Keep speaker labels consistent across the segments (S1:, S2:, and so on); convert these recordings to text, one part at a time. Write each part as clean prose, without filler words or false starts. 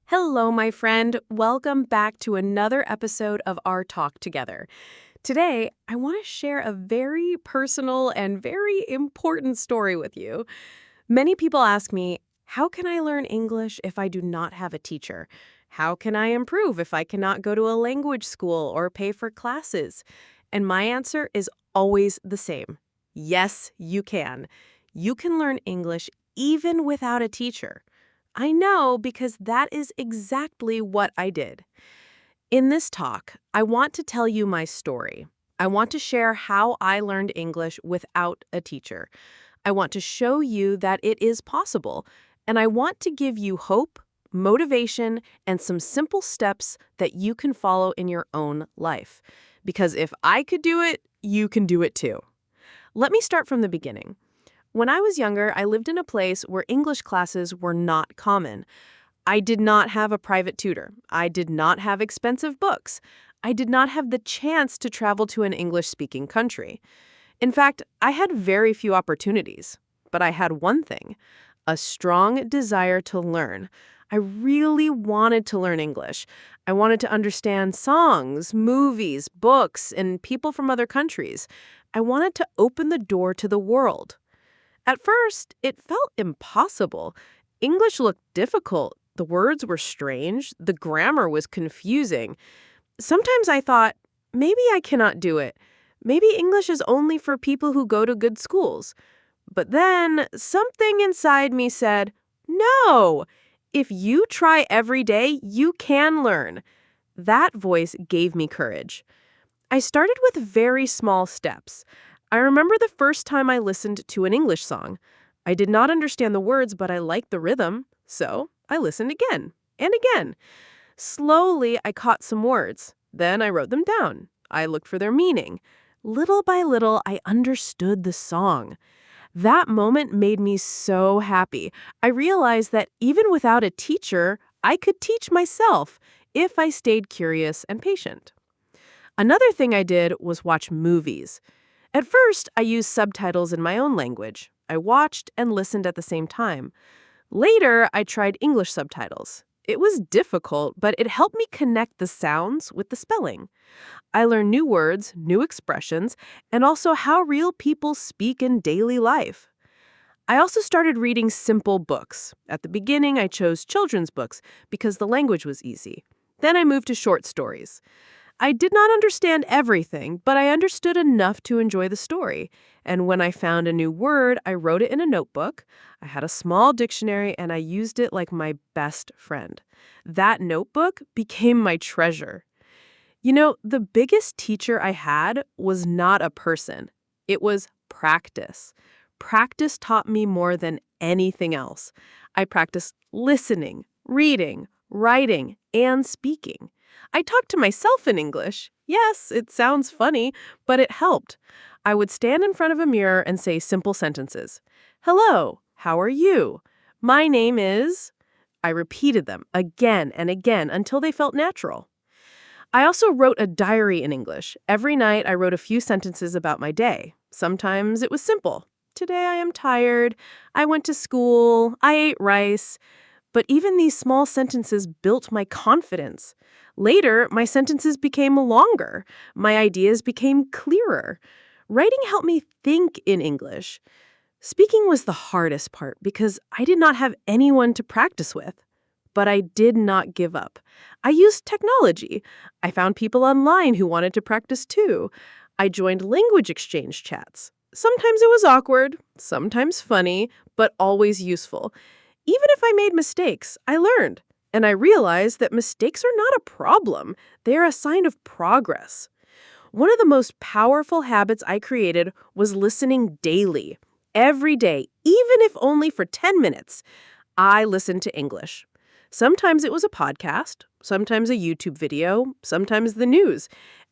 S1: Hello, my friend. Welcome back to another episode of our Talk Together. Today, I want to share a very personal and very important story with you. Many people ask me, how can I learn English if I do not have a teacher? How can I improve if I cannot go to a language school or pay for classes? And my answer is always the same. Yes, you can. You can learn English even without a teacher. I know because that is exactly what I did. In this talk, I want to tell you my story. I want to share how I learned English without a teacher. I want to show you that it is possible, and I want to give you hope, motivation, and some simple steps that you can follow in your own life. Because if I could do it, you can do it too. Let me start from the beginning. When I was younger, I lived in a place where English classes were not common. I did not have a private tutor. I did not have expensive books. I did not have the chance to travel to an English-speaking country. In fact, I had very few opportunities. But I had one thing, a strong desire to learn. I really wanted to learn English. I wanted to understand songs, movies, books, and people from other countries. I wanted to open the door to the world. At first, it felt impossible. English looked difficult. The words were strange. The grammar was confusing. Sometimes I thought, maybe I cannot do it. Maybe English is only for people who go to good schools. But then something inside me said, no, if you try every day, you can learn. That voice gave me courage. I started with very small steps. I remember the first time I listened to an English song. I did not understand the words, but I liked the rhythm, so I listened again and again. Slowly, I caught some words. Then I wrote them down. I looked for their meaning. Little by little, I understood the song. That moment made me so happy. I realized that even without a teacher, I could teach myself if I stayed curious and patient. Another thing I did was watch movies. At first, I used subtitles in my own language. I watched and listened at the same time. Later, I tried English subtitles. It was difficult, but it helped me connect the sounds with the spelling. I learned new words, new expressions, and also how real people speak in daily life. I also started reading simple books. At the beginning, I chose children's books because the language was easy. Then I moved to short stories. I did not understand everything, but I understood enough to enjoy the story. And when I found a new word, I wrote it in a notebook. I had a small dictionary, and I used it like my best friend. That notebook became my treasure. You know, the biggest teacher I had was not a person. It was practice. Practice taught me more than anything else. I practiced listening, reading, writing, and speaking. I talked to myself in English. Yes, it sounds funny, but it helped. I would stand in front of a mirror and say simple sentences. Hello, how are you? My name is... I repeated them again and again until they felt natural. I also wrote a diary in English. Every night I wrote a few sentences about my day. Sometimes it was simple. Today I am tired. I went to school. I ate rice. But even these small sentences built my confidence. Later, my sentences became longer. My ideas became clearer. Writing helped me think in English. Speaking was the hardest part because I did not have anyone to practice with. But I did not give up. I used technology. I found people online who wanted to practice too. I joined language exchange chats. Sometimes it was awkward, sometimes funny, but always useful. Even if I made mistakes, I learned. And I realized that mistakes are not a problem. They are a sign of progress. One of the most powerful habits I created was listening daily. Every day, even if only for 10 minutes, I listened to English. Sometimes it was a podcast, sometimes a YouTube video, sometimes the news.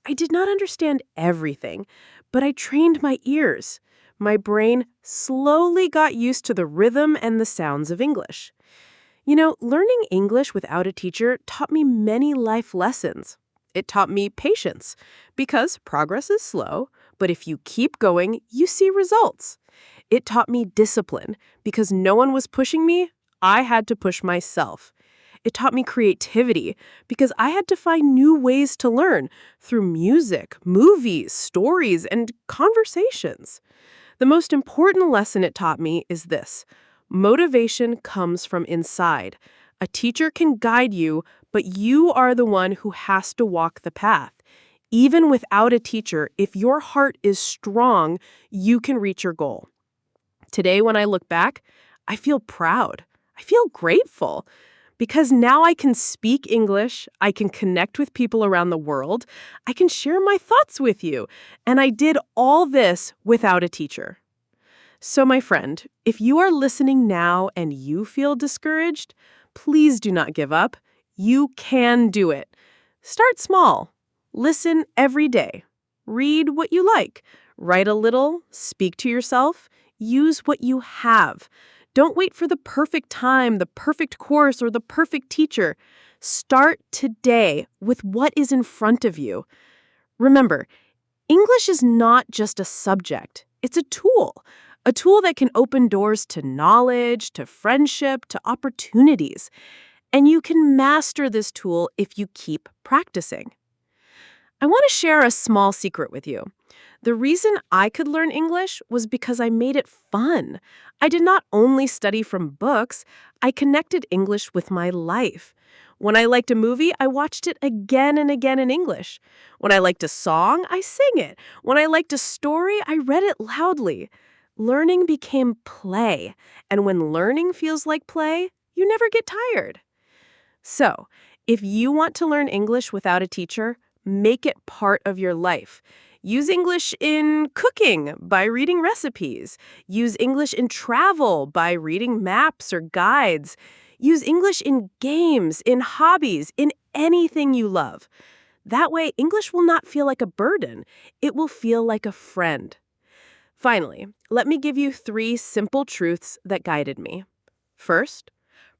S1: I did not understand everything, but I trained my ears. My brain slowly got used to the rhythm and the sounds of English. You know, learning English without a teacher taught me many life lessons. It taught me patience, because progress is slow, but if you keep going, you see results. It taught me discipline, because no one was pushing me, I had to push myself. It taught me creativity because I had to find new ways to learn through music, movies, stories, and conversations. The most important lesson it taught me is this: motivation comes from inside. A teacher can guide you, but you are the one who has to walk the path. Even without a teacher, if your heart is strong, you can reach your goal. Today, when I look back, I feel proud. I feel grateful because now I can speak English, I can connect with people around the world, I can share my thoughts with you, and I did all this without a teacher. So, my friend, if you are listening now and you feel discouraged, please do not give up. You can do it. Start small. Listen every day. Read what you like. Write a little. Speak to yourself. Use what you have. Don't wait for the perfect time, the perfect course, or the perfect teacher. Start today with what is in front of you. Remember, English is not just a subject. It's a tool that can open doors to knowledge, to friendship, to opportunities. And you can master this tool if you keep practicing. I want to share a small secret with you. The reason I could learn English was because I made it fun. I did not only study from books, I connected English with my life. When I liked a movie, I watched it again and again in English. When I liked a song, I sang it. When I liked a story, I read it loudly. Learning became play, and when learning feels like play, you never get tired. So, if you want to learn English without a teacher, make it part of your life. Use English in cooking by reading recipes. Use English in travel by reading maps or guides. Use English in games, in hobbies, in anything you love. That way, English will not feel like a burden. It will feel like a friend. Finally, let me give you 3 simple truths that guided me. First,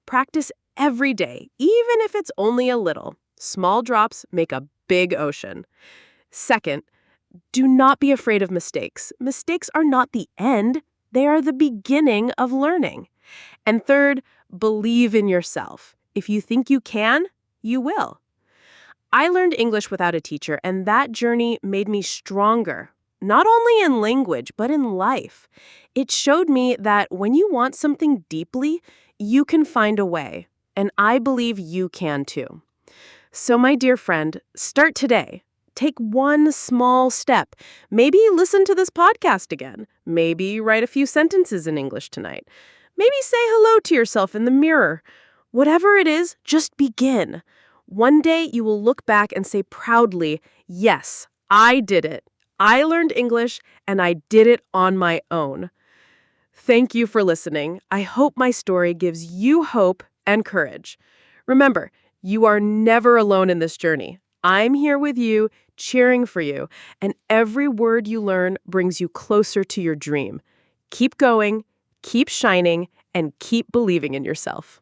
S1: practice every day, even if it's only a little. Small drops make a big ocean. Second, do not be afraid of mistakes. Mistakes are not the end. They are the beginning of learning. And third, believe in yourself. If you think you can, you will. I learned English without a teacher, and that journey made me stronger, not only in language, but in life. It showed me that when you want something deeply, you can find a way. And I believe you can too. So, my dear friend, start today. Take one small step. Maybe listen to this podcast again. Maybe write a few sentences in English tonight. Maybe say hello to yourself in the mirror. Whatever it is, just begin. One day you will look back and say proudly, yes, I did it. I learned English and I did it on my own. Thank you for listening. I hope my story gives you hope and courage. Remember, you are never alone in this journey. I'm here with you, cheering for you, and every word you learn brings you closer to your dream. Keep going, keep shining, and keep believing in yourself.